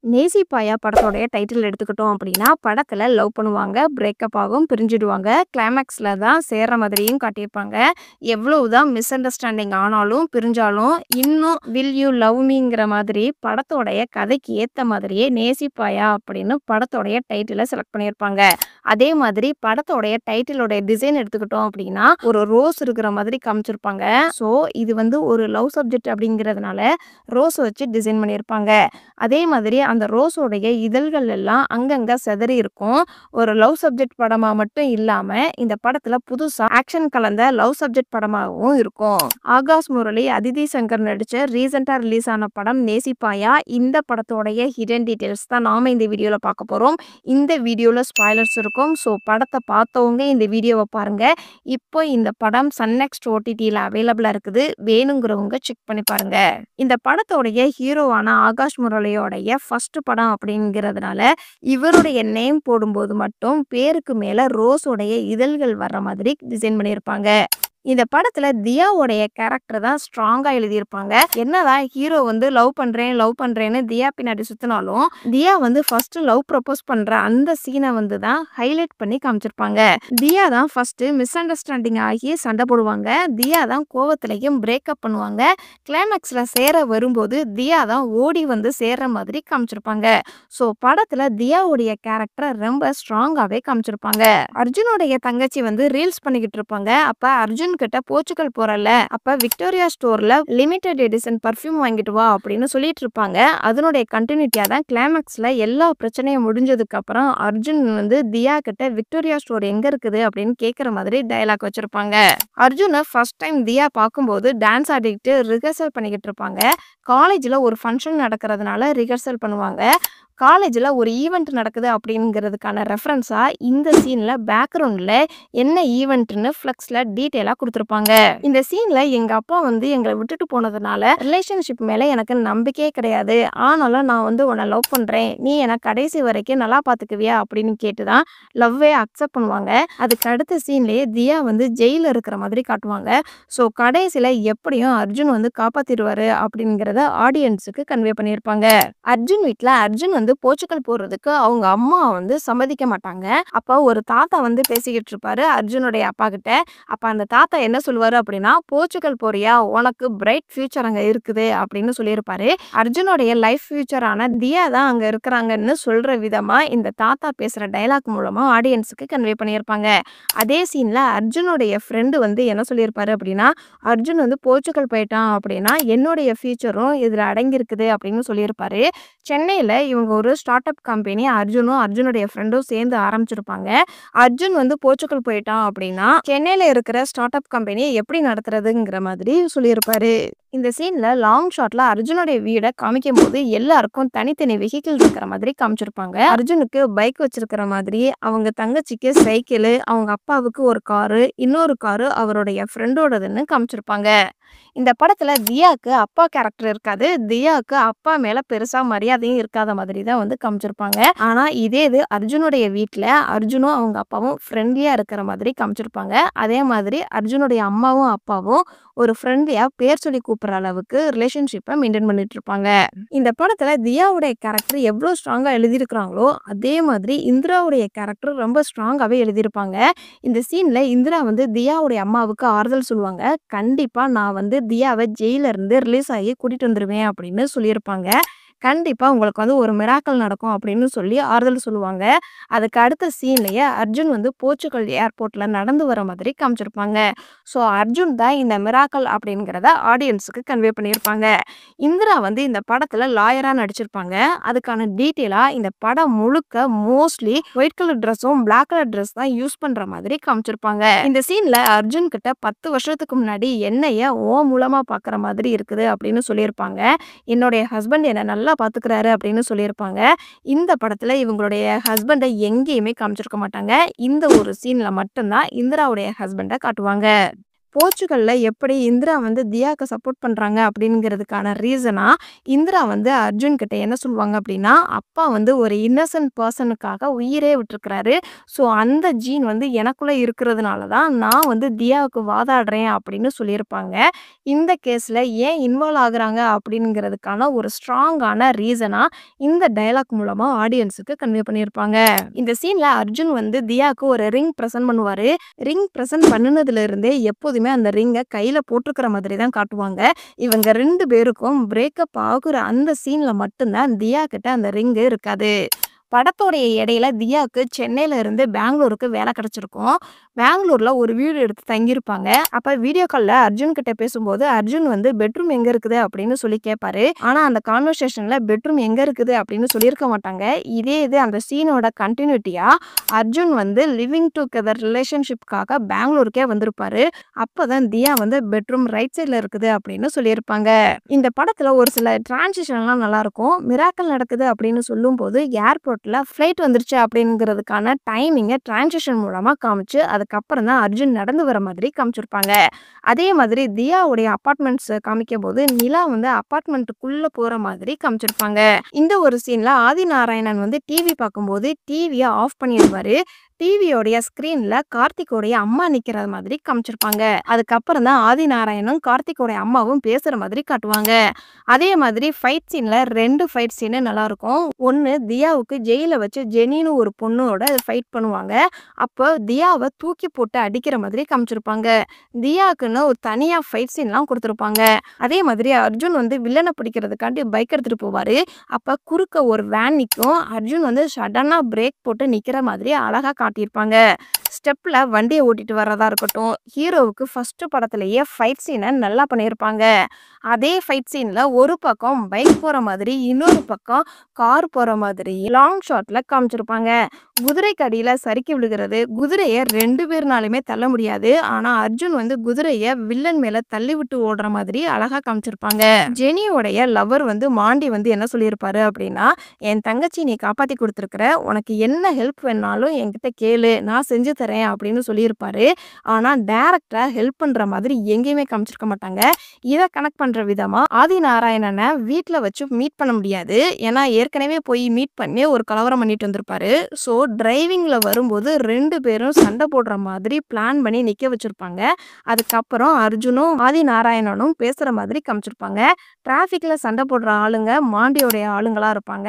நேசிப்பாயா படத்தோடைய டைட்டில் எடுத்துக்கிட்டோம் அப்படின்னா, படத்துல லவ் பண்ணுவாங்க, பிரேக்கப் ஆகும், பிரிஞ்சிடுவாங்க. கிளைமாக்ஸ்ல தான் சேர்ற மாதிரியும் காட்டியிருப்பாங்க. எவ்வளவுதான் மிஸ் அண்டர்ஸ்டாண்டிங் ஆனாலும், பிரிஞ்சாலும், இன்னும் வில் யூ லவ் மீங்கிற மாதிரி படத்தோடைய கதைக்கு ஏத்த மாதிரியே நேசிப்பாயா அப்படின்னு படத்தோடைய டைட்டில செலக்ட் பண்ணியிருப்பாங்க. அதே மாதிரி படத்தோடைய டைட்டிலோடைய டிசைன் எடுத்துக்கிட்டோம் அப்படின்னா, ஒரு ரோஸ் இருக்கிற மாதிரி காமிச்சிருப்பாங்க. ஸோ, இது வந்து ஒரு லவ் சப்ஜெக்ட் அப்படிங்கிறதுனால ரோஸ் வச்சு டிசைன் பண்ணியிருப்பாங்க. அதே மாதிரி அந்த ரோஸோடைய இதழ்கள் எல்லாம் அங்கங்க சிதறி இருக்கும். ஒரு லவ் சப்ஜெக்ட் படமா மட்டும் இல்லாம, இந்த படத்துல புதுசா ஆக்ஷன் கலந்த லவ் சப்ஜெக்ட் படமாகவும் இருக்கும். ஆகாஷ் முரளி, அதிதி சங்கர் நடிச்ச ரீசென்ட்டா ரிலீஸ் ஆன படம் நேசிப்பாயா. இந்த படத்தோடைய ஹிடன் டீடைல்ஸ் தான் நாம இந்த வீடியோல பார்க்க போறோம். இந்த வீடியோல ஸ்பாய்லர்ஸ் இருக்கும். ஸோ படத்த பார்த்தவங்க இந்த வீடியோவ பாருங்க. இப்போ இந்த படம் சன் நெக்ஸ்ட் ஓடிடில அவைலபிளா இருக்குது. வேணுங்கிறவங்க செக் பண்ணி பாருங்க. இந்த படத்தோடைய ஹீரோவான ஆகாஷ் முரளியோடைய ஃபர்ஸ்ட் படம் அப்படிங்கிறதுனால, இவருடைய நேம் போடும்போது மட்டும் பேருக்கு மேல ரோஸோடைய இதழ்கள் வர்ற மாதிரி டிசைன் பண்ணியிருப்பாங்க. இந்த படத்துல தியாவோடைய கேரக்டர் தான் ஸ்ட்ராங்கா எழுதியிருப்பாங்க. என்னதான் ஹீரோ வந்து லவ் பண்றேன்னு தியா பின்னாடி சுத்தினாலும், தியா வந்து ஃபர்ஸ்ட் லவ் ப்ரப்போஸ் பண்ற அந்த சீனை வந்து தான் ஹைலைட் பண்ணி காமிச்சிருப்பாங்க. தியா தான் ஃபர்ஸ்ட் மிஸ் அண்டர்ஸ்டாண்டிங் ஆகி சண்டை போடுவாங்க. தியா தான் கோவத்திலையும் பிரேக்கப் பண்ணுவாங்க. கிளைமேக்ஸ்ல சேர வரும்போது தியா தான் ஓடி வந்து சேர்ற மாதிரி காமிச்சிருப்பாங்க. ஸோ படத்துல தியாவுடைய கேரக்டர் ரொம்ப ஸ்ட்ராங்காவே காமிச்சிருப்பாங்க. அர்ஜுனுடைய தங்கச்சி வந்து ரீல்ஸ் பண்ணிக்கிட்டு இருப்பாங்க. அப்ப அர்ஜுன் கிட்ட போர்ச்சுகல் போறல, அப்ப விக்டோரியா ஸ்டோர்ல லிமிடெட் எடிஷன் பர்ஃப்யூம் வாங்கிட்டு வா அப்படின்னு சொல்லிட்டு இருப்பாங்க. அதனுடைய கண்டினியூட்டியா தான் கிளைமேக்ஸ்ல எல்லா பிரச்சனையும் முடிஞ்சதுக்கு அப்புறம் அர்ஜுன் வந்து தியா கிட்ட விக்டோரியா ஸ்டோர் எங்க இருக்குது அப்படின்னு கேட்கிற மாதிரி டயலாக் வச்சிருப்பாங்க. அர்ஜுனை ஃபர்ஸ்ட் டைம் தியா பார்க்கும்போது டான்ஸ் ஆடிக்கிட்டு ரிஹர்சல் பண்ணிக்கிட்டு இருப்பாங்க. காலேஜ்ல ஒரு ஃபங்க்ஷன் நடக்கிறதுனால ரிஹர்சல் பண்ணுவாங்க. காலேஜ்ல ஒரு ஈவெண்ட் நடக்குது அப்படிங்கிறதுக்கான ரெஃபரன்ஸா இந்த சீன்ல பேக்ரவுண்ட்ல என்ன ஈவெண்ட்னு ஃப்ளெக்ஸ்ல டீட்டெயிலா கொடுத்துருப்பாங்க. இந்த சீன்ல எங்க அப்பா வந்து எங்களை விட்டுட்டு போனதுனால ரிலேஷன்ஷிப் மேல எனக்கு நம்பிக்கையே கிடையாது. ஆனாலும் நான் வந்து உன்னை லவ் பண்றேன். நீ என்னை கடைசி வரைக்கும் நல்லா பாத்துக்குவியா அப்படின்னு கேட்டுதான் லவ்வே அக்செப்ட் பண்ணுவாங்க. அதுக்கு அடுத்த சீன்லயே தியா வந்து ஜெயில இருக்கிற மாதிரி காட்டுவாங்க. ஸோ கடைசியில எப்படியும் அர்ஜுன் வந்து காப்பாத்திடுவாரு அப்படிங்கிறத ஆடியன்ஸுக்கு கன்வே பண்ணியிருப்பாங்க. அர்ஜுன் வீட்ல அர்ஜுன் வந்து போர்ச்சுகல் போறதுக்கு அவங்க அம்மா வந்து சம்மதிக்க மாட்டாங்க. அப்ப ஒரு தாத்தா வந்து பேசிக்கிட்டு இருப்பாரு அர்ஜுனுடைய அப்பா கிட்ட. அப்ப அந்த தாத்தா என்ன சொல்லுவாரு அப்படின்னா, போர்ச்சுகல் போறியா, உனக்கு பிரைட் ஃபியூச்சர் அங்க இருக்குது அப்படின்னு சொல்லியிருப்பாரு. அர்ஜுனுடைய லைஃப் ஃபியூச்சரான தியா தான் அங்க இருக்கிறாங்கன்னு சொல்ற விதமா இந்த தாத்தா பேசுற டைலாக் மூலமா ஆடியன்ஸுக்கு கன்வே பண்ணியிருப்பாங்க. அதே சீன்ல அர்ஜுனுடைய ஃப்ரெண்டு வந்து என்ன சொல்லியிருப்பாரு அப்படின்னா, அர்ஜுன் வந்து போர்ச்சுகல் போயிட்டான் அப்படின்னா என்னுடைய ஃபியூச்சரும் இதுல அடங்கியிருக்குது அப்படின்னு சொல்லியிருப்பாரு. சென்னையில இவங்க ஒரு ஸ்டார்ட் அப் கம்பெனி அர்ஜுனும் அர்ஜுனுடைய ஃப்ரெண்டும் சேர்ந்து ஆரம்பிச்சிருப்பாங்க. அர்ஜுன் வந்து போர்ச்சுகல் போயிட்டான் அப்படின்னா சென்னையில இருக்கிற ஸ்டார்ட் அப் கம்பெனியை எப்படி நடத்துறதுங்கிற மாதிரி சொல்லியிருப்பாரு. இந்த சீன்ல லாங் ஷாட்ல அர்ஜுனுடைய வீடை காமிக்கும் போது எல்லாருக்கும் தனித்தனி வெஹிக்கிள் இருக்கிற மாதிரி காமிச்சிருப்பாங்க. அர்ஜுனுக்கு பைக் வச்சிருக்கிற மாதிரி, அவங்க தங்கச்சிக்கு சைக்கிள், அவங்க அப்பாவுக்கு ஒரு காரு, இன்னொரு காரு அவருடைய ஃப்ரெண்டோடதுன்னு காமிச்சிருப்பாங்க. இந்த படத்துல தியாக்கு அப்பா கேரக்டர் இருக்காது. தியாக்கு அப்பா மேல பெருசா மரியாதையும் இருக்காத மாதிரி தான் வந்து காமிச்சிருப்பாங்க. ஆனா இதே இது அர்ஜுனுடைய வீட்ல அர்ஜுனும் அவங்க அப்பாவும் ஃப்ரெண்ட்லியா இருக்கிற மாதிரி காமிச்சிருப்பாங்க. அதே மாதிரி அர்ஜுனுடைய அம்மாவும் அப்பாவும் ஒரு ஃப்ரெண்ட்லியா பேர் சொல்லி கூப்பிடுற அளவுக்கு ரிலேஷன்ஷிப்பை மெயின்டைன் பண்ணிட்டு இருப்பாங்க. இந்த படத்துல தியாவுடைய கேரக்டர் எவ்வளவு ஸ்ட்ராங்கா எழுதியிருக்கிறாங்களோ அதே மாதிரி இந்திராவுடைய கேரக்டர் ரொம்ப ஸ்ட்ராங்காவே எழுதியிருப்பாங்க. இந்த சீன்ல இந்திரா வந்து தியாவுடைய அம்மாவுக்கு ஆறுதல் சொல்லுவாங்க. கண்டிப்பா நான் வந்து தியாவை ஜெயில இருந்து ரிலீஸ் ஆகி கூட்டிட்டு வந்துருவேன் அப்படின்னு சொல்லியிருப்பாங்க. கண்டிப்பா உங்களுக்கு வந்து ஒரு மிராக்கிள் நடக்கும் அப்படின்னு சொல்லி ஆறுதல் சொல்லுவாங்க. அதுக்கு அடுத்த சீன்லயே அர்ஜுன் வந்து போர்ச்சுகல் ஏர்போர்ட்ல நடந்து வர மாதிரி காமிச்சிருப்பாங்க. ஸோ அர்ஜுன் தான் இந்த மிராக்கிள் அப்படிங்கிறத ஆடியன்ஸுக்கு கன்வே பண்ணியிருப்பாங்க. இந்திரா வந்து இந்த படத்துல லாயரா நடிச்சிருப்பாங்க. அதுக்கான டீட்டெயிலா இந்த படம் முழுக்க மோஸ்ட்லி ஒயிட் கலர் ட்ரெஸ்ஸும் பிளாக் கலர் ட்ரெஸ் தான் யூஸ் பண்ற மாதிரி காமிச்சிருப்பாங்க. இந்த சீன்ல அர்ஜுன் கிட்ட 10 வருஷத்துக்கு முன்னாடி என்னைய ஓ மூலமா பாக்குற மாதிரி இருக்குது அப்படின்னு சொல்லியிருப்பாங்க. என்னுடைய ஹஸ்பண்ட் என்ன நல்லா பாத்துக்கிறாரு அப்படின்னு சொல்லியிருப்பாங்க. இந்த படத்துல இவங்களுடைய ஹஸ்பண்டை எங்கேயுமே காமிச்சிருக்க மாட்டாங்க. இந்த ஒரு சீன்ல மட்டும்தான் இந்திராவுடைய ஹஸ்பண்டை காட்டுவாங்க. போர்ச்சுகல்ல எப்படி இந்திரா வந்து தியாக்கு சப்போர்ட் பண்றாங்க அப்படிங்கிறதுக்கான ரீசனா, இந்திரா வந்து அர்ஜுன் கிட்ட என்ன சொல்லுவாங்க அப்படின்னா, அப்பா வந்து ஒரு இன்னசென்ட் பெர்சனுக்காக உயிரே விட்டுருக்கிறாரு. ஸோ அந்த ஜீன் வந்து எனக்குள்ள இருக்கிறதுனால தான் நான் வந்து தியாவுக்கு வாதாடுறேன் அப்படின்னு சொல்லியிருப்பாங்க. இந்த கேஸ்ல ஏன் இன்வால்வ் ஆகுறாங்க அப்படிங்கிறதுக்கான ஒரு ஸ்ட்ராங்கான ரீசனா இந்த டயலாக் மூலமா ஆடியன்ஸுக்கு கன்வே பண்ணியிருப்பாங்க. இந்த சீன்ல அர்ஜுன் வந்து தியாக்கு ஒரு ரிங் பிரசன்ட் பண்ணுவாரு. ரிங் பிரசன்ட் பண்ணுனதுல இருந்தே எப்போதுமே அந்த ரிங்க கையில போட்டுருக்கிற மாதிரி தான் காட்டுவாங்க. இவங்க 2 பேருக்கும் பிரேக்கப் ஆகுற அந்த சீன்ல மட்டும் தான் தியா கிட்ட அந்த ரிங் இருக்காது. படத்தோடைய இடையில தியாக்கு சென்னையில இருந்து பெங்களூருக்கு வேலை கிடைச்சிருக்கும். பெங்களூர்ல ஒரு வீடு எடுத்து தங்கியிருப்பாங்க. அப்ப வீடியோ கால்ல அர்ஜுன் கிட்ட பேசும்போது அர்ஜுன் வந்து பெட்ரூம் எங்க இருக்குது அப்படின்னு சொல்லி கேட்பாரு. ஆனா அந்த கான்வர்சேஷன்ல பெட்ரூம் எங்க இருக்குது அப்படின்னு சொல்லியிருக்க மாட்டாங்க. இதே இது அந்த சீனோட கண்டினியூட்டியா அர்ஜுன் வந்து லிவிங் டுகெதர் ரிலேஷன்ஷிப்காக பெங்களூருக்கே வந்திருப்பாரு. அப்பதான் தியா வந்து பெட்ரூம் ரைட் சைட்ல இருக்குது அப்படின்னு சொல்லியிருப்பாங்க. இந்த படத்துல ஒரு சில டிரான்சிஷன்லாம் நல்லா இருக்கும். மிராக்கிள் நடக்குது அப்படின்னு சொல்லும்போது ஏர்போர்ட்ல ஃப்ளைட் வந்துருச்சு அப்படிங்கிறதுக்கான டைமிங்கை டிரான்சிஷன் மூலமா காமிச்சு அதுக்கப்புறம் தான் அர்ஜுன் நடந்து வர மாதிரி காமிச்சிருப்பாங்க. அதே மாதிரி தியாவுடைய அப்பார்ட்மெண்ட்ஸ் காமிக்கும் போது நிலா வந்து அப்பார்ட்மெண்ட்டுக்குள்ள போற மாதிரி காமிச்சிருப்பாங்க. இந்த ஒரு சீன்ல ஆதிநாராயணன் வந்து டிவி பார்க்கும்போது டிவியை ஆஃப் பண்ணிடுவாரு. டிவியோடைய ஸ்கிரீன்ல கார்த்திகோடைய அம்மா நிக்கிற மாதிரி காமிச்சிருப்பாங்க. அதுக்கப்புறம் தான் ஆதிநாராயணும் கார்த்திகோடைய அம்மாவும் பேசுற மாதிரி காட்டுவாங்க. அதே மாதிரி ஃபைட் சீன்ல 2 ஃபைட் சீனு நல்லா இருக்கும். ஒன்னு தியாவுக்கு ஜெயில வச்சு ஜெனின்னு ஒரு பொண்ணோட ஃபைட் பண்ணுவாங்க. அப்போ தியாவை தூக்கி போட்டு அடிக்கிற மாதிரி காமிச்சிருப்பாங்க. தியாக்குன்னு ஒரு தனியா ஃபைட் சீன்லாம் கொடுத்துருப்பாங்க. அதே மாதிரி அர்ஜுன் வந்து வில்லனை பிடிக்கிறதுக்காண்டி பைக் எடுத்துட்டு போவாரு. அப்ப குறுக்க ஒரு வேன் நிற்கும். அர்ஜுன் வந்து சடனா பிரேக் போட்டு நிக்கிற மாதிரி அழகா காட்டியிருப்பாங்க. ஸ்டெப்ல வண்டியை ஓட்டிட்டு வர்றதா இருக்கட்டும், ஹீரோவுக்கு ஃபர்ஸ்ட் படத்திலேயே ஃபைட் சீனை நல்லா பண்ணியிருப்பாங்க. அதே ஃபைட் சீன்ல ஒரு பக்கம் பைக் போற மாதிரி இன்னொரு பக்கம் கார் போற மாதிரி லாங் ஷாட்ல காமிச்சிருப்பாங்க. குதிரைக்கு அடியில சறுக்கி விழுகிறது. குதிரையை 2 பேர்னாலுமே தள்ள முடியாது. ஆனா அர்ஜுன் வந்து குதிரையை வில்லன் மேல தள்ளி விட்டு ஓடுற மாதிரி அழகா காமிச்சிருப்பாங்க. ஜெனியோடைய லவர் வந்து மாண்டி வந்து என்ன சொல்லியிருப்பாரு அப்படின்னா, என் தங்கச்சி நீ காப்பாத்தி கொடுத்துருக்குற, உனக்கு என்ன ஹெல்ப் வேணாலும் என்கிட்ட கேளு, நான் செஞ்சு தரேன் அப்படின்னு சொல்லியிருப்பாரு. ஆனா டைரக்டா ஹெல்ப் பண்ற மாதிரி எங்கேயுமே காமிச்சிருக்க மாட்டாங்க. இதை கனெக்ட் பண்ற விதமா ஆதிநாராயணனை வீட்டுல வச்சு மீட் பண்ண முடியாது. ஏன்னா ஏற்கனவே போய் மீட் பண்ணி ஒரு கலவரம் பண்ணிட்டு வந்திருப்பாரு. ஸோ டிரைவிங்ல வரும்போது 2 பேரும் சண்டை போடுற மாதிரி பிளான் பண்ணி நிக்க வச்சிருப்பாங்க. அதுக்கப்புறம் அர்ஜுனும் ஆதிநாராயணனும் பேசுற மாதிரி காமிச்சிருப்பாங்க. டிராஃபிக்ல சண்டை போடுற ஆளுங்க மாண்டியோடைய ஆளுங்களா இருப்பாங்க.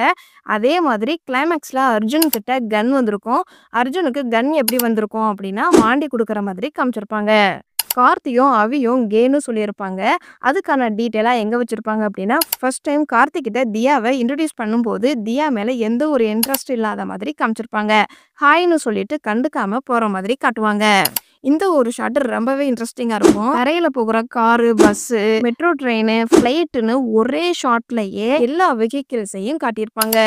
அதே மாதிரி கிளைமேக்ஸ்ல அர்ஜுன் கிட்ட கன் வந்திருக்கும். அர்ஜுனுக்கு கன் எப்படி வந்திருக்கும் அப்படின்னா மாண்டி கொடுக்குற மாதிரி காமிச்சிருப்பாங்க. கார்த்தியும் அவியும் கேன்னு சொல்லியிருப்பாங்க. அதுக்கான டீட்டெயிலாக எங்கே வச்சுருப்பாங்க அப்படின்னா, ஃபர்ஸ்ட் டைம் கார்த்திகிட்ட தியாவை இன்ட்ரடியூஸ் பண்ணும்போது தியா மேலே எந்த ஒரு இன்ட்ரெஸ்ட் இல்லாத மாதிரி காமிச்சிருப்பாங்க. ஹாய்னு சொல்லிட்டு கண்டுக்காம போகிற மாதிரி காட்டுவாங்க. இந்த ஒரு ஷாட் ரொம்பவே இன்ட்ரெஸ்டிங்காக இருக்கும். தரையில போகிற காரு, பஸ்ஸு, மெட்ரோ ட்ரெயின், ஃப்ளைட்டுன்னு ஒரே ஷாட்லயே எல்லா வெஹிக்கிள்ஸையும் காட்டியிருப்பாங்க.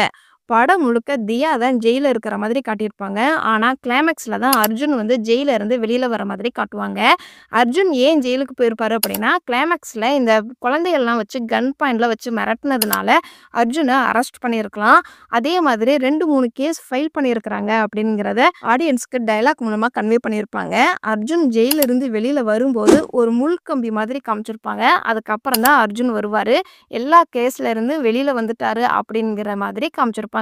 படம் முழுக்க தியா தான் ஜெயில இருக்கிற மாதிரி காட்டியிருப்பாங்க. ஆனா கிளைமேக்ஸ்ல தான் அர்ஜுன் வந்து ஜெயில இருந்து வெளியில வர மாதிரி காட்டுவாங்க. அர்ஜுன் ஏன் ஜெயிலுக்கு போயிருப்பாரு அப்படின்னா, கிளைமேக்ஸ்ல இந்த குழந்தைகள்லாம் வச்சு கன் பாயிண்ட்ல வச்சு மிரட்டினதுனால அர்ஜுனை அரெஸ்ட் பண்ணியிருக்கலாம். அதே மாதிரி 2-3 கேஸ் ஃபைல் பண்ணியிருக்கிறாங்க அப்படிங்கிறத ஆடியன்ஸ்க்கு டைலாக் மூலமா கன்வே பண்ணியிருப்பாங்க. அர்ஜுன் ஜெயில இருந்து வெளியில வரும்போது ஒரு முள்கம்பி மாதிரி காமிச்சிருப்பாங்க. அதுக்கப்புறம் தான் அர்ஜுன் வருவாரு. எல்லா கேஸ்ல இருந்து வெளியில வந்துட்டாரு அப்படிங்கிற மாதிரி காமிச்சிருப்பாங்க.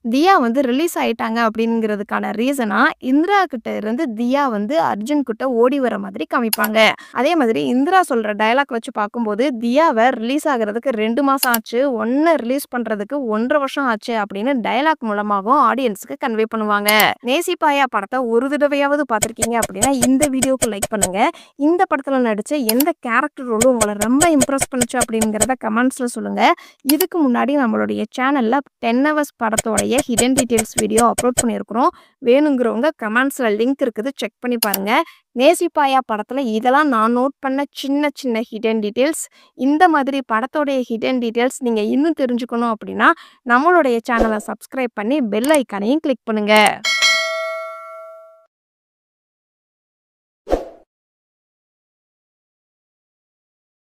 தியா வந்து ரிலீஸ் ஆயிட்டாங்க அப்படிங்கிறதுக்கான ரீசனா இந்திரா கிட்ட இருந்து தியா வந்து அர்ஜுன் கிட்ட ஓடி வர மாதிரி காமிப்பாங்க. அதே மாதிரி இந்திரா சொல்ற டயலாக் வச்சு பார்க்கும்போது தியாவை ரிலீஸ் ஆகிறதுக்கு 2 மாசம் ஆச்சு, ஒன்னு ரிலீஸ் பண்றதுக்கு 1.5 வருஷம் ஆச்சு அப்படின்னு டயலாக் மூலமாகவும் ஆடியன்ஸுக்கு கன்வே பண்ணுவாங்க. நேசிப்பாயா படத்தை ஒரு தடவையாவது பார்த்துருக்கீங்க அப்படின்னா இந்த வீடியோக்கு லைக் பண்ணுங்க. இந்த படத்துல நடிச்ச எந்த கேரக்டர் ரோலும் உங்களை ரொம்ப இம்ப்ரெஸ் பண்ணுச்சு அப்படிங்கிறத கமெண்ட்ஸ்ல சொல்லுங்க. இதுக்கு முன்னாடி நம்மளுடைய சேனல்ல 10 ஹவர்ஸ் படத்தோடைய ஹிடன் டீடைல்ஸ் வீடியோ அப்லோட் பண்ணியிருக்கிறோம். வேணுங்கிறவங்க கமெண்ட்ஸ்ல லிங்க் இருக்குது, செக் பண்ணி பாருங்க. நேசிப்பாயா படத்துல இதெல்லாம் நான் நோட் பண்ண சின்ன சின்ன ஹிடன் டீடைல்ஸ். இந்த மாதிரி படத்தோடைய ஹிடன் டீடைல்ஸ் நீங்க இன்னும் தெரிஞ்சுக்கணும் அப்படின்னா நம்மளுடைய சேனலை சப்ஸ்கிரைப் பண்ணி பெல் ஐக்கானையும் கிளிக் பண்ணுங்க.